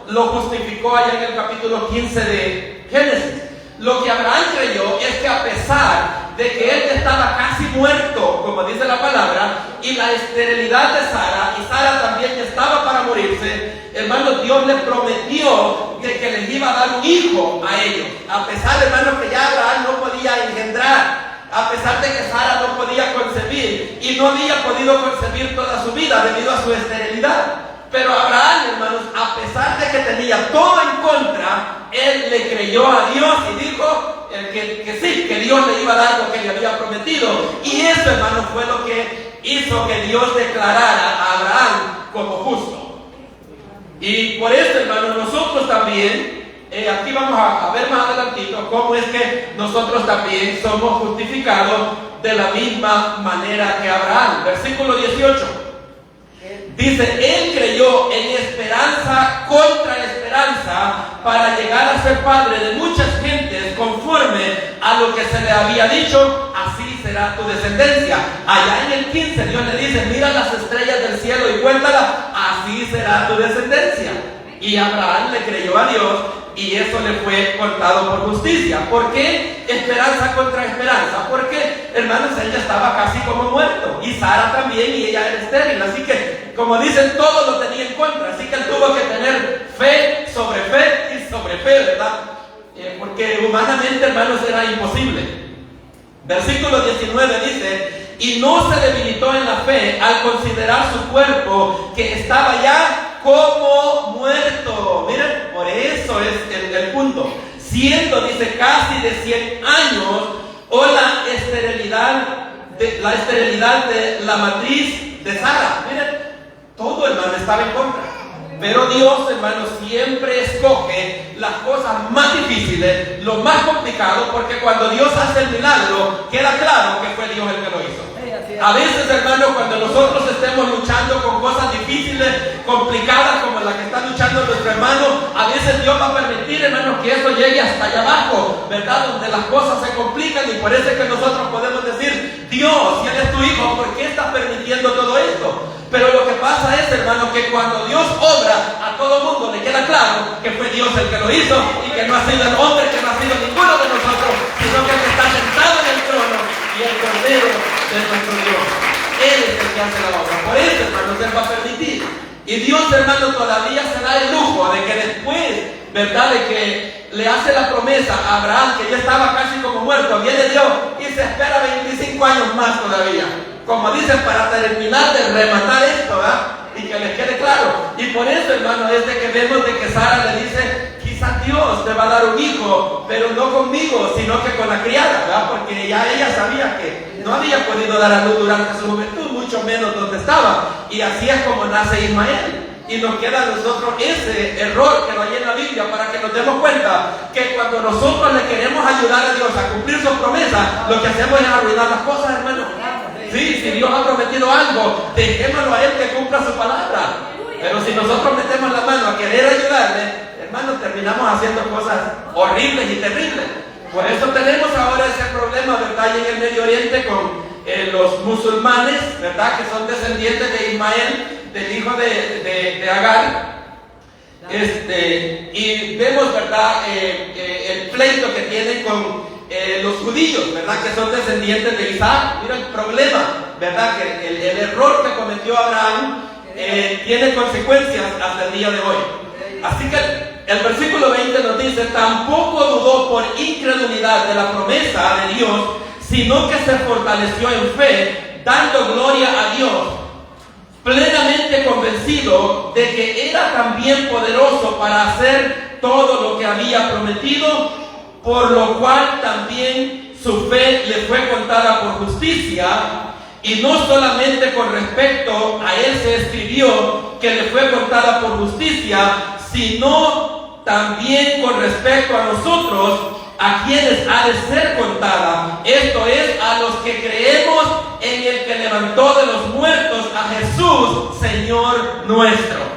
lo justificó allá en el capítulo 15 de Génesis? Lo que Abraham creyó es que a pesar de que él estaba casi muerto, como dice la palabra, y la esterilidad de Sara, y Sara también estaba para morirse, hermano, Dios le prometió de que les iba a dar un hijo a ellos. A pesar, hermano, que ya Abraham no podía engendrar, a pesar de que Sara no podía concebir, y no había podido concebir toda su vida debido a su esterilidad. Pero Abraham, hermanos, a pesar de que tenía todo en contra, él le creyó a Dios y dijo que sí, que Dios le iba a dar lo que le había prometido. Y eso, hermanos, fue lo que hizo que Dios declarara a Abraham como justo. Y por eso, hermanos, nosotros también, aquí vamos a ver más adelantito cómo es que nosotros también somos justificados de la misma manera que Abraham. Versículo 18. Dice, él creyó en esperanza contra esperanza para llegar a ser padre de muchas gentes conforme a lo que se le había dicho, así será tu descendencia. Allá en el 15 Dios le dice, mira las estrellas del cielo y cuéntalas, así será tu descendencia. Y Abraham le creyó a Dios y eso le fue contado por justicia. ¿Por qué esperanza contra esperanza? Porque, hermanos, él ya estaba casi como muerto, y Sara también, y ella era estéril. Así que, como dicen, todo lo tenía en contra. Así que él tuvo que tener fe y sobre fe, ¿verdad? Porque humanamente, hermanos, era imposible. Versículo 19 dice, y no se debilitó en la fe al considerar su cuerpo que estaba ya como muerto. Miren, por eso es el punto. Siendo, dice, casi de 100 años, o la esterilidad de la matriz de Sara. Miren, todo, hermano, estaba en contra. Pero Dios, hermano, siempre escoge las cosas más difíciles, lo más complicado, porque cuando Dios hace el milagro, queda claro que fue Dios el que lo hizo. A veces, hermano, cuando nosotros estemos luchando con cosas difíciles, complicadas, como la que está luchando nuestro hermano, a veces Dios va a permitir, hermano, que eso llegue hasta allá abajo, ¿verdad? Donde las cosas se complican, y por eso es que nosotros podemos decir, Dios, si Él es tu Hijo, ¿por qué estás permitiendo todo esto? Pero lo que pasa es, hermano, que cuando Dios obra, a todo mundo le queda claro que fue Dios el que lo hizo, y que no ha sido el hombre, que no ha sido ninguno de nosotros, sino que el que está sentado en el trono y el Cordero de nuestro Dios. Él es el que hace la obra. Por eso, hermanos, Él va a permitir. Y Dios, hermano, todavía se da el lujo de que después, ¿verdad?, de que le hace la promesa a Abraham, que ya estaba casi como muerto, viene Dios y se espera 25 años más todavía, como dicen, para terminar de rematar esto, ¿verdad? Y que les quede claro. Y por eso, hermano, es de que vemos de que Sara le dice, quizás Dios te va a dar un hijo, pero no conmigo, sino que con la criada, ¿verdad? Porque ya ella sabía que no había podido dar a luz durante su juventud, mucho menos donde estaba. Y así es como nace Ismael. Y nos queda a nosotros ese error que no hay en la Biblia, para que nos demos cuenta que cuando nosotros le queremos ayudar a Dios a cumplir sus promesas, lo que hacemos es arruinar las cosas, hermano. Sí, si Dios ha prometido algo, dejémoslo a Él que cumpla su palabra. Pero si nosotros metemos la mano a querer ayudarle, hermano, terminamos haciendo cosas horribles y terribles. Por eso tenemos ahora ese problema, ¿verdad?, en el Medio Oriente con los musulmanes, ¿verdad?, que son descendientes de Ismael, del hijo de Agar. Y vemos, ¿verdad?, el pleito que tienen con los judíos, ¿verdad?, que son descendientes de Isaac. Mira el problema, ¿verdad?, que el error que cometió Abraham tiene consecuencias hasta el día de hoy. Así que, El versículo 20 nos dice: tampoco dudó por incredulidad de la promesa de Dios, sino que se fortaleció en fe, dando gloria a Dios, plenamente convencido de que era también poderoso para hacer todo lo que había prometido, por lo cual también su fe le fue contada por justicia. Y no solamente con respecto a él se escribió que le fue contada por justicia, sino también con respecto a nosotros, a quienes ha de ser contada. Esto es, a los que creemos en el que levantó de los muertos a Jesús, Señor nuestro.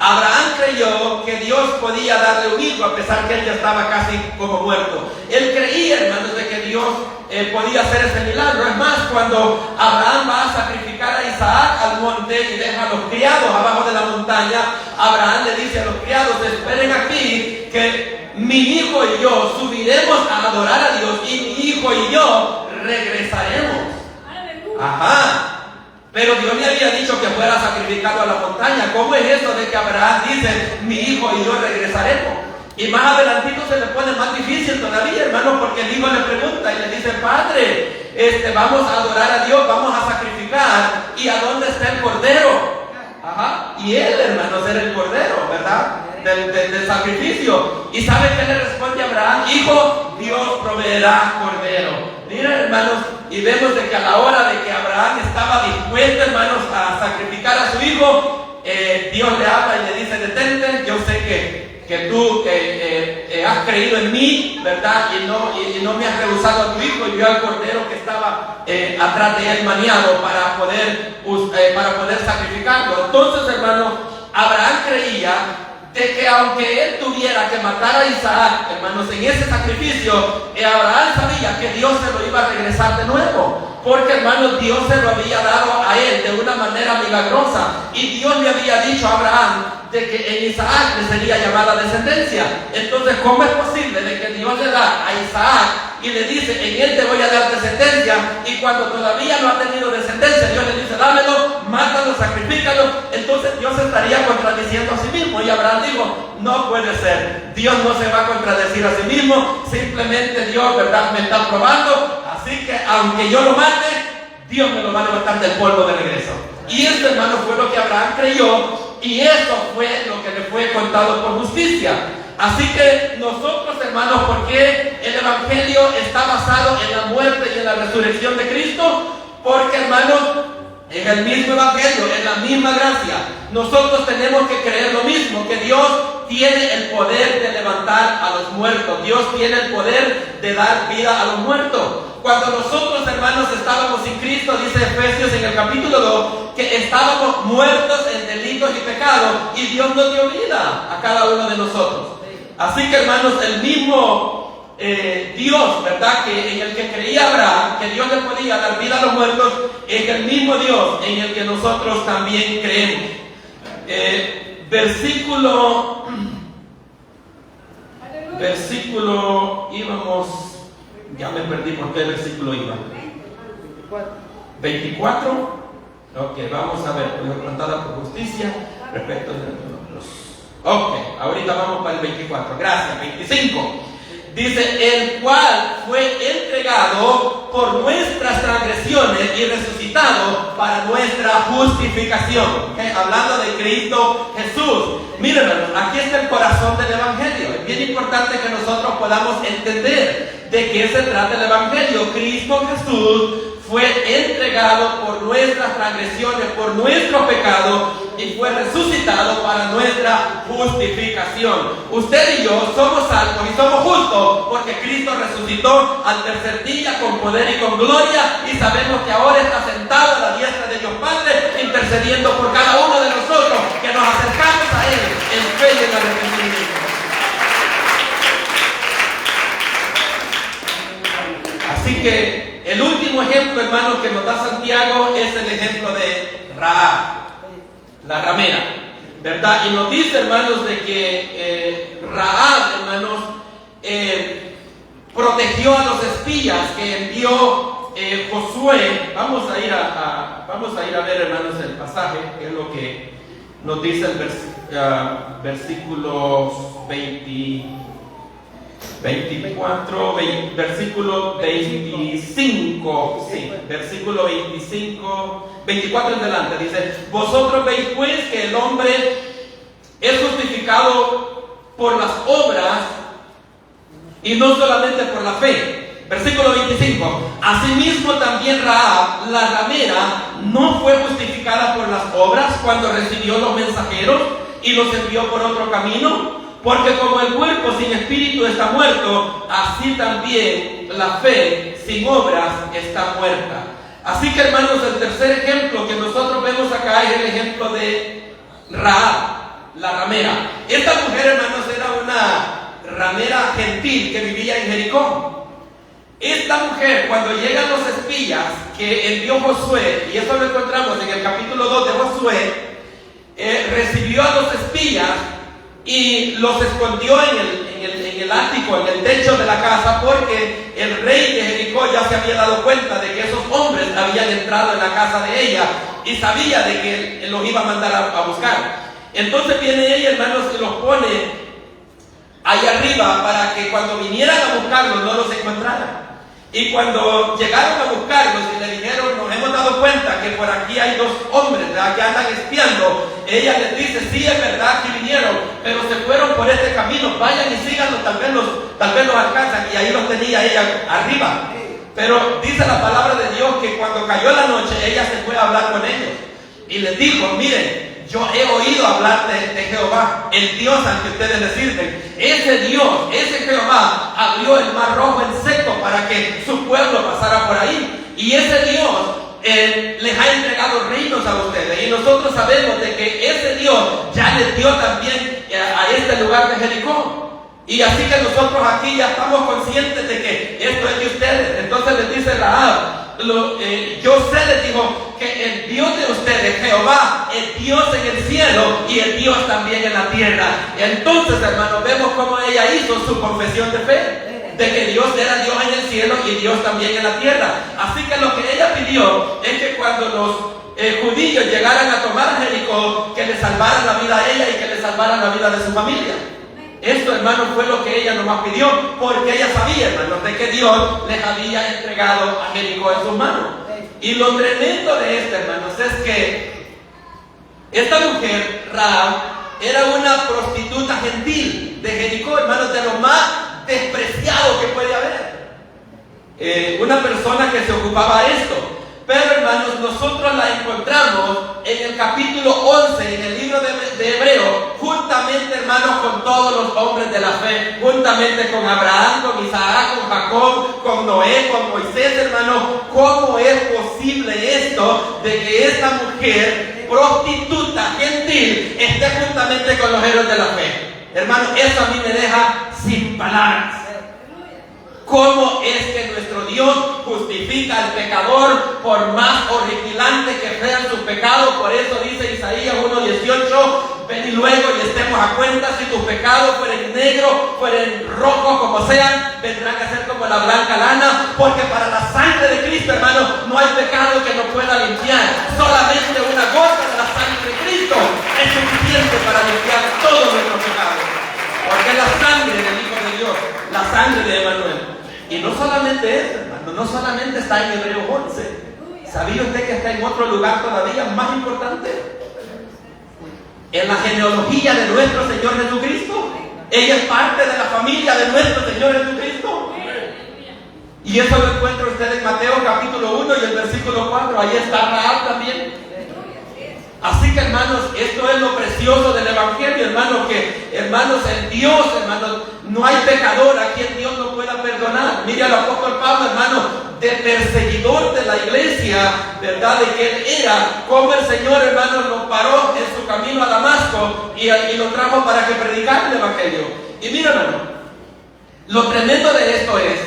Abraham creyó que Dios podía darle un hijo a pesar que él ya estaba casi como muerto. Él creía, hermanos, de que Dios podía hacer ese milagro. Es más, cuando Abraham va a sacrificar a Isaac al monte y deja a los criados abajo de la montaña, Abraham le dice a los criados: esperen aquí, que mi hijo y yo subiremos a adorar a Dios, y mi hijo y yo regresaremos. Ajá. Pero Dios le había dicho que fuera sacrificado a la montaña. ¿Cómo es eso de que Abraham dice: mi hijo y yo regresaremos? Y más adelantito se le pone más difícil todavía, hermano, porque el hijo le pregunta y le dice: padre, vamos a adorar a Dios, vamos a sacrificar, ¿y a dónde está el cordero? Ajá. Y él, hermanos, era el cordero, ¿verdad? Del sacrificio. ¿Y sabe qué le responde Abraham? Hijo, Dios proveerá cordero. Mira, hermanos, y vemos de que a la hora de que Abraham estaba dispuesto, hermanos, a sacrificar a su hijo, Dios le habla y le dice: detente, yo sé que tú has creído en mí, ¿verdad? Y no me has rehusado a tu hijo, y vio al cordero que estaba atrás de él maniado para poder sacrificarlo. Entonces, hermano, Abraham creía de que aunque él tuviera que matar a Isaac, hermanos, en ese sacrificio, Abraham sabía que Dios se lo iba a regresar de nuevo, porque, hermanos, Dios se lo había dado a él de una manera milagrosa, y Dios le había dicho a Abraham de que en Isaac le sería llamada descendencia. Entonces, ¿cómo es posible de que Dios le da a Isaac y le dice: en él te voy a dar descendencia, y cuando todavía no ha tenido descendencia, Dios le dice: dámelo, mátalo, sacrifícalo? Entonces Dios estaría contradiciendo a sí mismo. Y Abraham dijo: no puede ser, Dios no se va a contradecir a sí mismo, simplemente Dios, ¿verdad?, me está probando, así que aunque yo lo mate, Dios me lo va a levantar del polvo de regreso. Y esto, hermano, fue lo que Abraham creyó, y esto fue lo que le fue contado por justicia. Así que nosotros, hermanos, ¿por qué el Evangelio está basado en la muerte y en la resurrección de Cristo? Porque, hermanos, es el mismo Evangelio, es la misma gracia. Nosotros tenemos que creer lo mismo, que Dios tiene el poder de levantar a los muertos. Dios tiene el poder de dar vida a los muertos. Cuando nosotros, hermanos, estábamos sin Cristo, dice Efesios en el capítulo 2, que estábamos muertos en delitos y pecados, y Dios nos dio vida a cada uno de nosotros. Así que, hermanos, el mismo Dios, ¿verdad?, que en el que creía Abraham, que Dios le podía dar vida a los muertos, es el mismo Dios en el que nosotros también creemos. Versículo, ya me perdí por qué versículo iba. 24. Ok, vamos a ver, plantada por justicia respecto de los. Ok, ahorita vamos para el 24. Gracias. 25. Dice: el cual fue entregado por nuestras transgresiones y resucitado para nuestra justificación. ¿Okay? Hablando de Cristo Jesús. Miren, aquí está el corazón del Evangelio. Es bien importante que nosotros podamos entender de qué se trata el Evangelio. Cristo Jesús fue entregado por nuestras transgresiones, por nuestros pecados, y fue resucitado para nuestra justificación. Usted y yo somos salvos y somos justos porque Cristo resucitó al tercer día con poder y con gloria, y sabemos que ahora está sentado a la diestra de Dios Padre, intercediendo por cada uno de nosotros que nos acercamos a Él en fe y en arrepentimiento. Así que el último ejemplo, hermanos, que nos da Santiago es el ejemplo de Rahab, la ramera, ¿verdad? Y nos dice, hermanos, de que Rahab, hermanos, protegió a los espías que envió Josué. Vamos a ir a ver, hermanos, el pasaje, que es lo que nos dice el versículo versículo 25, sí, versículo 25, 24 en delante, dice: vosotros veis pues que el hombre es justificado por las obras y no solamente por la fe. Versículo 25: asimismo también Rahab, la ramera, no fue justificada por las obras cuando recibió los mensajeros y los envió por otro camino. Porque como el cuerpo sin espíritu está muerto, así también la fe sin obras está muerta. Así que, hermanos, el tercer ejemplo que nosotros vemos acá es el ejemplo de Rahab, la ramera. Esta mujer, hermanos, era una ramera gentil que vivía en Jericó. Esta mujer, cuando llegan los espías que envió Josué, y eso lo encontramos en el capítulo 2 de Josué, recibió a los espías y los escondió en el ático, en el techo de la casa, porque el rey de Jericó ya se había dado cuenta de que esos hombres habían entrado en la casa de ella y sabía de que él los iba a mandar a buscar. Entonces viene ella, hermanos, y los pone ahí arriba para que cuando vinieran a buscarlos no los encontraran. Y cuando llegaron a buscarlos y le dijeron: nos hemos dado cuenta que por aquí hay dos hombres, ¿verdad?, que andan espiando, ella les dice: sí, es verdad que vinieron, pero se fueron por este camino, vayan y síganlos, tal vez los alcanzan. Y ahí los tenía ella arriba. Pero dice la palabra de Dios que cuando cayó la noche, ella se fue a hablar con ellos y les dijo: miren, yo he oído hablar de Jehová, el Dios al que ustedes le sirven. Ese Dios, ese Jehová, abrió el mar rojo en seco para que su pueblo pasara por ahí. Y ese Dios les ha entregado reinos a ustedes. Y nosotros sabemos de que ese Dios ya les dio también a este lugar de Jericó. Y así que nosotros aquí ya estamos conscientes de que esto es de ustedes. Entonces les dice Rahab: yo sé, les dijo, que el Dios de ustedes, Jehová, es Dios en el cielo y es Dios también en la tierra. Entonces, hermanos, vemos cómo ella hizo su confesión de fe, de que Dios era Dios en el cielo y Dios también en la tierra. Así que lo que ella pidió es que cuando los judíos llegaran a tomar Jericó, que le salvaran la vida a ella y que le salvaran la vida de su familia. Esto, hermanos, fue lo que ella nomás pidió, porque ella sabía, hermanos, de que Dios les había entregado a Jericó en sus manos. Y lo tremendo de esto, hermanos, es que esta mujer, Rahab, era una prostituta gentil de Jericó, hermanos, de lo más despreciado que puede haber. Una persona que se ocupaba de esto. Pero, hermanos, nosotros la encontramos en el capítulo 11, en el libro de Hebreo, juntamente, hermanos, con todos los hombres de la fe, juntamente con Abraham, con Isaac, con Jacob, con Noé, con Moisés, hermanos. ¿Cómo es posible esto de que esta mujer prostituta, gentil, esté juntamente con los héroes de la fe? Hermanos, eso a mí me deja sin palabras. ¿Cómo es que nuestro Dios justifica al pecador por más horripilante que sean sus pecados? Por eso dice Isaías 1:18: ven y luego y estemos a cuenta, si tus pecados fueren negros, fueren rojos, como sean, vendrán a ser como la blanca lana, porque para la sangre de Cristo, hermanos, no hay pecado que no pueda limpiar. Solamente una gota de la sangre de Cristo es suficiente para limpiar todos nuestros pecados, porque es la sangre del Hijo de Dios, la sangre de Emmanuel. Y no solamente esto, hermano, no solamente está en Hebreos 11. ¿Sabía usted que está en otro lugar todavía más importante? En la genealogía de nuestro Señor Jesucristo. Ella es parte de la familia de nuestro Señor Jesucristo. Y eso lo encuentra usted en Mateo capítulo 1 y el versículo 4. Ahí está Rahab también. Así que, hermanos, esto es lo precioso del Evangelio, hermanos, que, hermanos, en Dios, hermanos, no hay pecador a quien Dios no pueda perdonar. Mire al apóstol Pablo, hermanos, de perseguidor de la iglesia, ¿verdad?, de que él era, como el Señor, hermanos, lo paró en su camino a Damasco y lo trajo para que predicara el Evangelio. Y mira, hermano, lo tremendo de esto es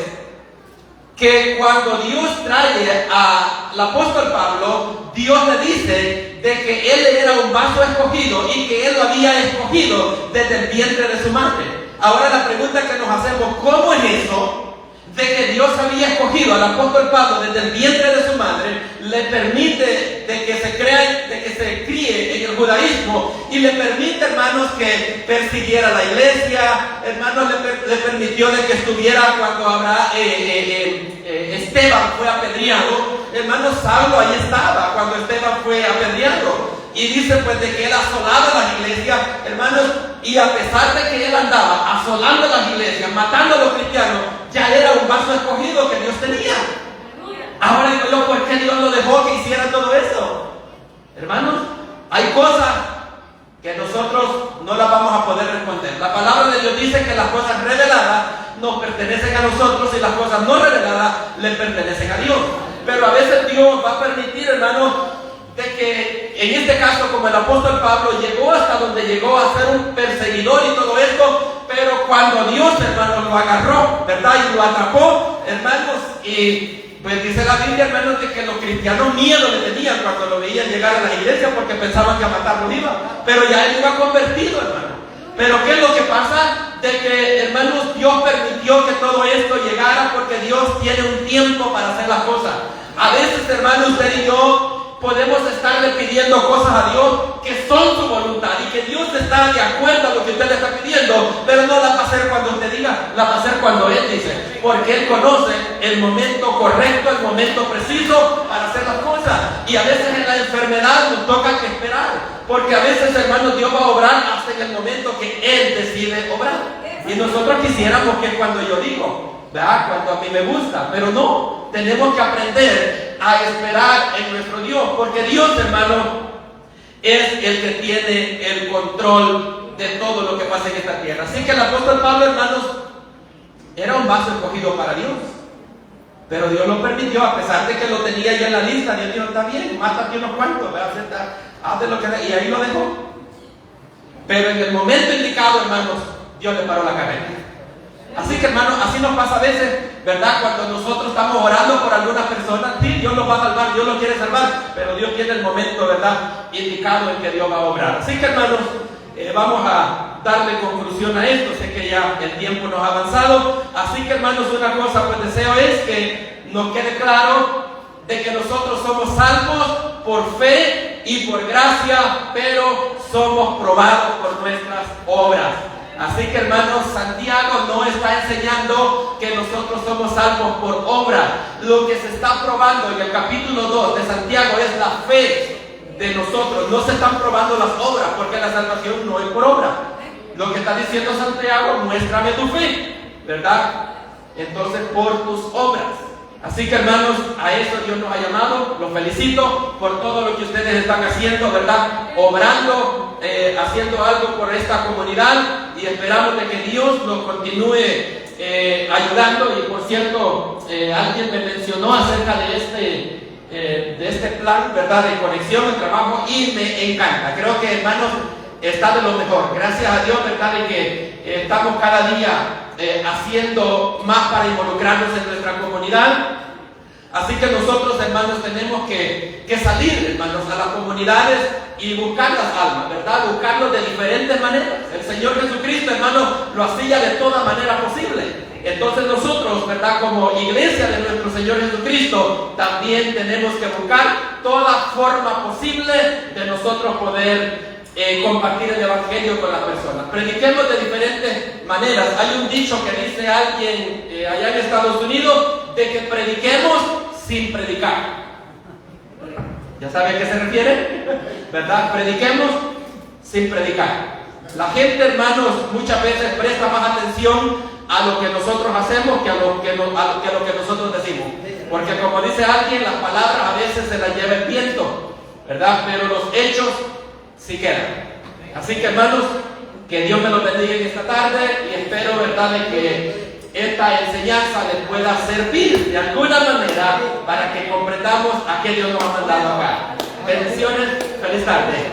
que cuando Dios trae al apóstol Pablo, Dios le dice de que él era un vaso escogido y que él lo había escogido desde el vientre de su madre. Ahora la pregunta que nos hacemos: ¿cómo es eso? de que Dios había escogido al apóstol Pablo desde el vientre de su madre, le permite de que se críe en el judaísmo y le permite, hermanos, que persiguiera la iglesia. Hermanos, le permitió de que estuviera cuando Esteban fue apedreado. Hermanos, Saulo ahí estaba cuando Esteban fue apedreado. Y dice pues de que él asolaba las iglesias, hermanos, y a pesar de que él andaba asolando las iglesias, matando a los cristianos, ya era un vaso escogido que Dios tenía. Ahora digo yo, ¿por qué Dios lo dejó que hiciera todo eso? Hermanos, hay cosas que nosotros no las vamos a poder responder. La palabra de Dios dice que las cosas reveladas nos pertenecen a nosotros y las cosas no reveladas le pertenecen a Dios. Pero a veces Dios va a permitir, hermanos, de que en este caso, como el apóstol Pablo llegó hasta donde llegó a ser un perseguidor y todo esto, pero cuando Dios, hermanos, lo agarró, ¿verdad? Y lo atrapó, hermanos, y pues dice la Biblia, hermanos, de que los cristianos miedo le tenían cuando lo veían llegar a las iglesias porque pensaban que a matarlo iba, pero ya él iba convertido, hermano. Pero ¿qué es lo que pasa? De que, hermanos, Dios permitió que todo esto llegara porque Dios tiene un tiempo para hacer las cosas. A veces, hermanos, usted y yo podemos estarle pidiendo cosas a Dios que son su voluntad y que Dios está de acuerdo a lo que usted le está pidiendo, pero no las va a hacer cuando usted diga, las va a hacer cuando Él dice, porque Él conoce el momento correcto, el momento preciso para hacer las cosas. Y a veces en la enfermedad nos toca que esperar, porque a veces, hermanos, Dios va a obrar hasta en el momento que Él decide obrar. Y nosotros quisiéramos que cuando yo digo, ¿verdad? Cuando a mí me gusta, pero no, tenemos que aprender a esperar en nuestro Dios, porque Dios, hermano, es el que tiene el control de todo lo que pasa en esta tierra. Así que el apóstol Pablo, hermanos, era un vaso escogido para Dios, pero Dios lo permitió, a pesar de que lo tenía ya en la lista. Dios dijo, está bien, mátate unos cuantos, haz de lo que y ahí lo dejó. Pero en el momento indicado, hermanos, Dios le paró la carrera. Así que, hermanos, así nos pasa a veces, ¿verdad? Cuando nosotros estamos orando por alguna persona, sí, Dios los va a salvar, Dios los quiere salvar, pero Dios tiene el momento, ¿verdad?, indicado en que Dios va a obrar. Así que, hermanos, vamos a darle conclusión a esto. Sé que ya el tiempo nos ha avanzado. Así que, hermanos, una cosa, pues deseo es que nos quede claro de que nosotros somos salvos por fe y por gracia, pero somos probados por nuestras obras. Así que, hermanos, Santiago no está enseñando que nosotros somos salvos por obra. Lo que se está probando en el capítulo 2 de Santiago es la fe de nosotros. No se están probando las obras, porque la salvación no es por obra. Lo que está diciendo Santiago, muéstrame tu fe, ¿verdad? Entonces, por tus obras. Así que, hermanos, a eso Dios nos ha llamado. Los felicito por todo lo que ustedes están haciendo, ¿verdad? Obrando, haciendo algo por esta comunidad, y esperamos de que Dios nos continúe ayudando. Y por cierto, alguien me mencionó acerca de este plan, ¿verdad?, de conexión, de trabajo, y me encanta. Creo que, hermanos, está de lo mejor. Gracias a Dios, ¿verdad?, de que estamos cada día haciendo más para involucrarnos en nuestra comunidad. Así que nosotros, hermanos, tenemos que salir, hermanos, a las comunidades y buscar las almas, ¿verdad? Buscarlos de diferentes maneras. El Señor Jesucristo, hermanos, lo hacía de toda manera posible. Entonces nosotros, ¿verdad?, como iglesia de nuestro Señor Jesucristo, también tenemos que buscar toda forma posible de nosotros poder compartir el evangelio con las personas. Prediquemos de diferentes maneras. Hay un dicho que dice alguien allá en Estados Unidos, de que prediquemos sin predicar. ¿Ya sabe a qué se refiere? ¿Verdad? Prediquemos sin predicar. La gente, hermanos, muchas veces presta más atención a lo que nosotros hacemos que a lo que nosotros decimos. Porque, como dice alguien, las palabras a veces se las lleva el viento, ¿verdad? Pero los hechos sí quedan. Así que, hermanos, que Dios me los bendiga en esta tarde, y espero, ¿verdad?, de que esta enseñanza les pueda servir de alguna manera para que comprendamos a qué Dios nos ha mandado acá. Bendiciones, feliz tarde.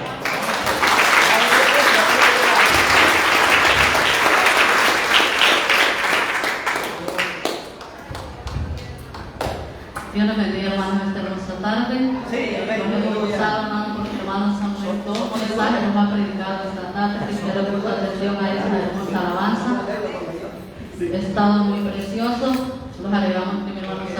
Dios nos bendiga, hermanos, esta hermosa tarde. Nos hemos gozado, hermanos, porque hermanos han puesto un mensaje, nos ha predicado esta tarde. Espero que atención a esta hermosa alabanza. Ha estado muy precioso. los alegatos